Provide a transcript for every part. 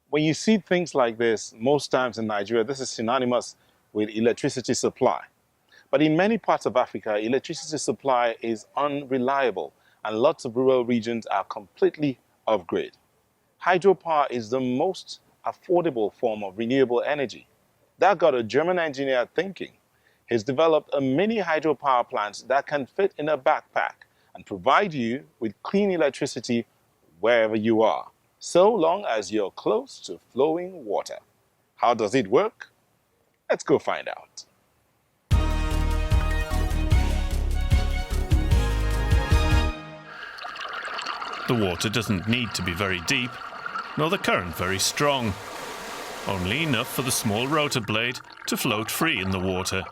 When you see things like this, most times in Nigeria, this is synonymous with electricity supply. But in many parts of Africa, electricity supply is unreliable, and lots of rural regions are completely off-grid. Hydropower is the most affordable form of renewable energy. That got a German engineer thinking. He's developed a mini hydropower plant that can fit in a backpack and provide you with clean electricity wherever you are, so long as you're close to flowing water. How does it work? Let's go find out. The water doesn't need to be very deep, nor the current very strong. Only enough for the small rotor blade to float free in the water.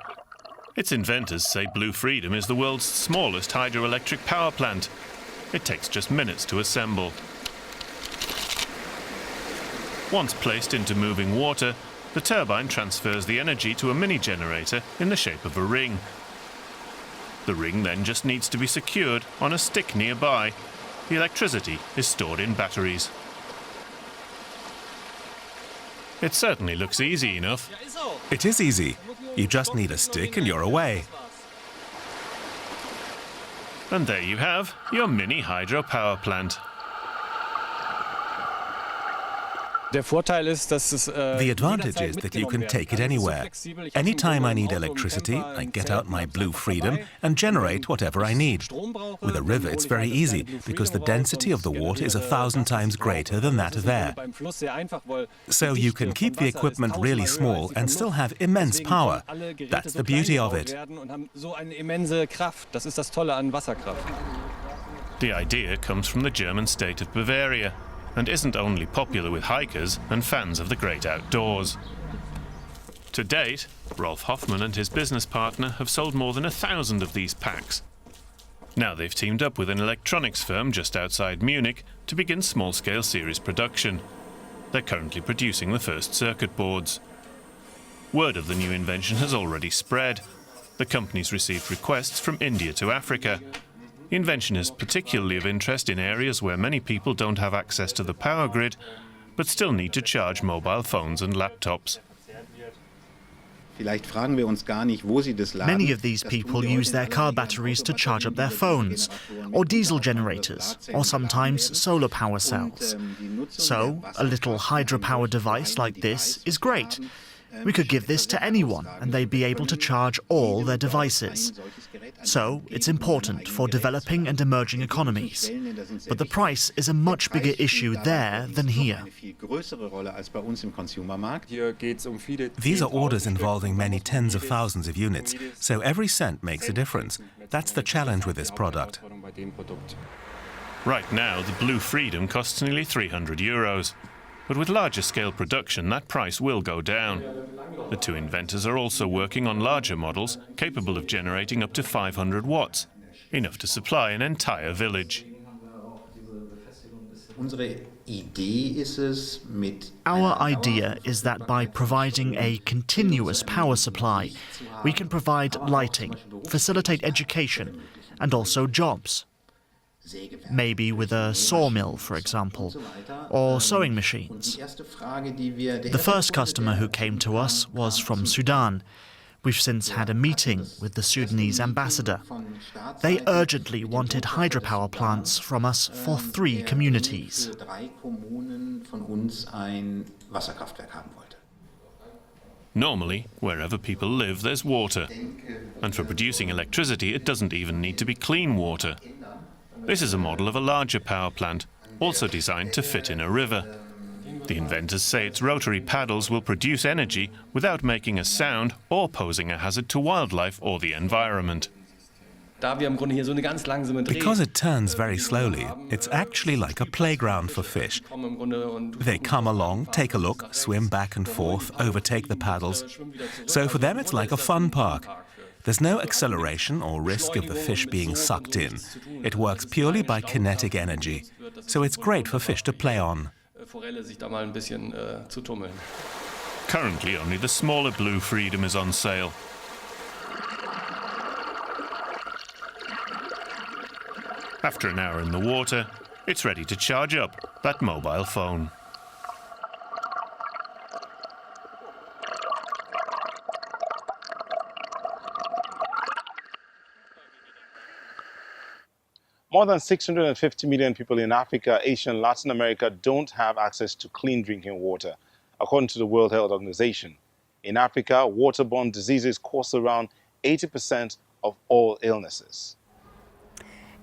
Its inventors say Blue Freedom is the world's smallest hydroelectric power plant. It takes just minutes to assemble. Once placed into moving water, the turbine transfers the energy to a mini generator in the shape of a ring. The ring then just needs to be secured on a stick nearby. The electricity is stored in batteries. It certainly looks easy enough. It is easy. You just need a stick and you're away. And there you have your mini hydropower plant. The advantage is that you can take it anywhere. Anytime I need electricity, I get out my Blue Freedom and generate whatever I need. With a river, it's very easy because the density of the water is 1,000 times greater than that of air. So you can keep the equipment really small and still have immense power. That's the beauty of it. The idea comes from the German state of Bavaria, and isn't only popular with hikers and fans of the great outdoors. To date, Rolf Hoffmann and his business partner have sold more than 1,000 of these packs. Now they've teamed up with an electronics firm just outside Munich to begin small-scale series production. They're currently producing the first circuit boards. Word of the new invention has already spread. The company's received requests from India to Africa. The invention is particularly of interest in areas where many people don't have access to the power grid, but still need to charge mobile phones and laptops. Many of these people use their car batteries to charge up their phones, or diesel generators, or sometimes solar power cells. So, a little hydropower device like this is great. We could give this to anyone and they'd be able to charge all their devices. So, it's important for developing and emerging economies. But the price is a much bigger issue there than here. These are orders involving many tens of thousands of units, so every cent makes a difference. That's the challenge with this product. Right now, the Blue Freedom costs nearly €300. But with larger scale production, that price will go down. The two inventors are also working on larger models capable of generating up to 500 watts, enough to supply an entire village. Our idea is that by providing a continuous power supply, we can provide lighting, facilitate education, and also jobs. Maybe with a sawmill, for example, or sewing machines. The first customer who came to us was from Sudan. We've since had a meeting with the Sudanese ambassador. They urgently wanted hydropower plants from us for 3 communities. Normally, wherever people live, there's water. And for producing electricity, it doesn't even need to be clean water. This is a model of a larger power plant, also designed to fit in a river. The inventors say its rotary paddles will produce energy without making a sound or posing a hazard to wildlife or the environment. Because it turns very slowly, it's actually like a playground for fish. They come along, take a look, swim back and forth, overtake the paddles. So for them it's like a fun park. There's no acceleration or risk of the fish being sucked in. It works purely by kinetic energy, so it's great for fish to play on. Currently, only the smaller Blue Freedom is on sale. After an hour in the water, it's ready to charge up that mobile phone. More than 650 million people in Africa, Asia, and Latin America don't have access to clean drinking water, according to the World Health Organization. In Africa, waterborne diseases cause around 80% of all illnesses.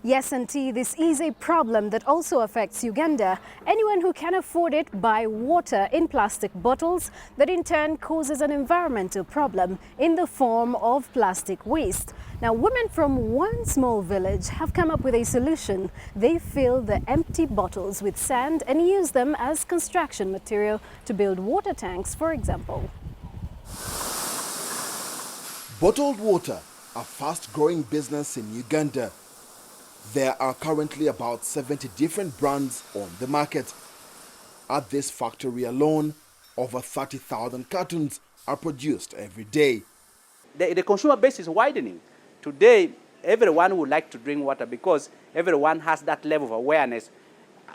Yes, Auntie, this is a problem that also affects Uganda. Anyone who can afford it buy water in plastic bottles that in turn causes an environmental problem in the form of plastic waste. Now, women from one small village have come up with a solution. They fill the empty bottles with sand and use them as construction material to build water tanks, for example. Bottled water, a fast-growing business in Uganda. There are currently about 70 different brands on the market. At this factory alone, over 30,000 cartons are produced every day. The consumer base is widening. Today, everyone would like to drink water because everyone has that level of awareness,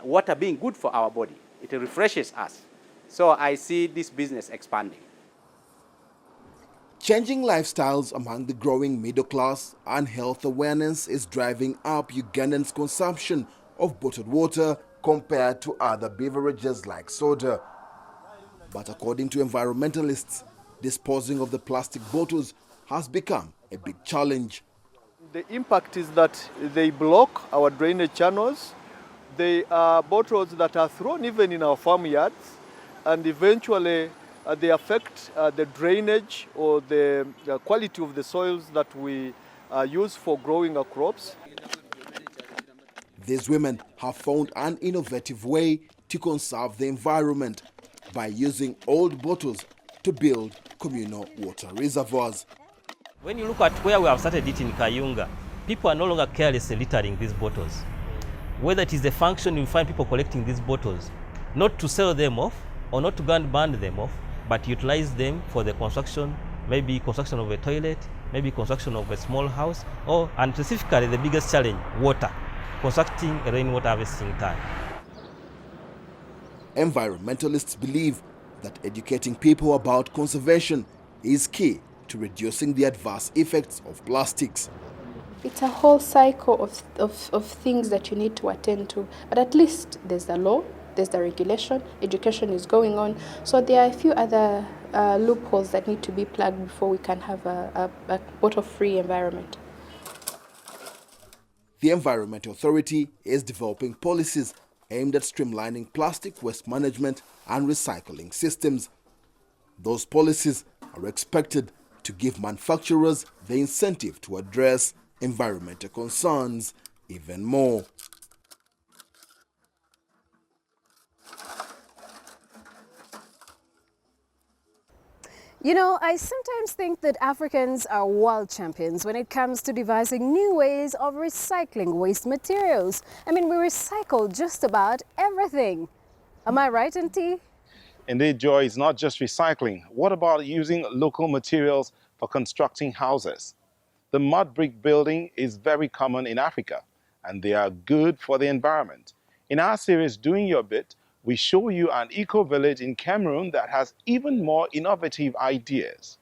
water being good for our body. It refreshes us. So I see this business expanding. Changing lifestyles among the growing middle class and health awareness is driving up Ugandans' consumption of bottled water compared to other beverages like soda. But according to environmentalists, disposing of the plastic bottles has become a big challenge. The impact is that they block our drainage channels. They are bottles that are thrown even in our farmyards, and eventually they affect the drainage or the quality of the soils that we use for growing our crops. These women have found an innovative way to conserve the environment by using old bottles to build communal water reservoirs. When you look at where we have started it in Kayunga, people are no longer carelessly littering these bottles. Whether it is the function, you find people collecting these bottles, not to sell them off or not to go and burn them off, but utilize them for the construction, maybe construction of a toilet, maybe construction of a small house, and specifically the biggest challenge, water, constructing a rainwater harvesting tank. Environmentalists believe that educating people about conservation is key to reducing the adverse effects of plastics. It's a whole cycle of things that you need to attend to, but at least there's the law, there's the regulation, education is going on, so there are a few other loopholes that need to be plugged before we can have a bottle-free environment. The Environment Authority is developing policies aimed at streamlining plastic waste management and recycling systems. Those policies are expected to give manufacturers the incentive to address environmental concerns even more. You know, I sometimes think that Africans are world champions when it comes to devising new ways of recycling waste materials. I mean, we recycle just about everything. Am I right, Auntie? Indeed, Joy, it's not just recycling. What about using local materials for constructing houses? The mud brick building is very common in Africa, and they are good for the environment. In our series, Doing Your Bit, we show you an eco-village in Cameroon that has even more innovative ideas.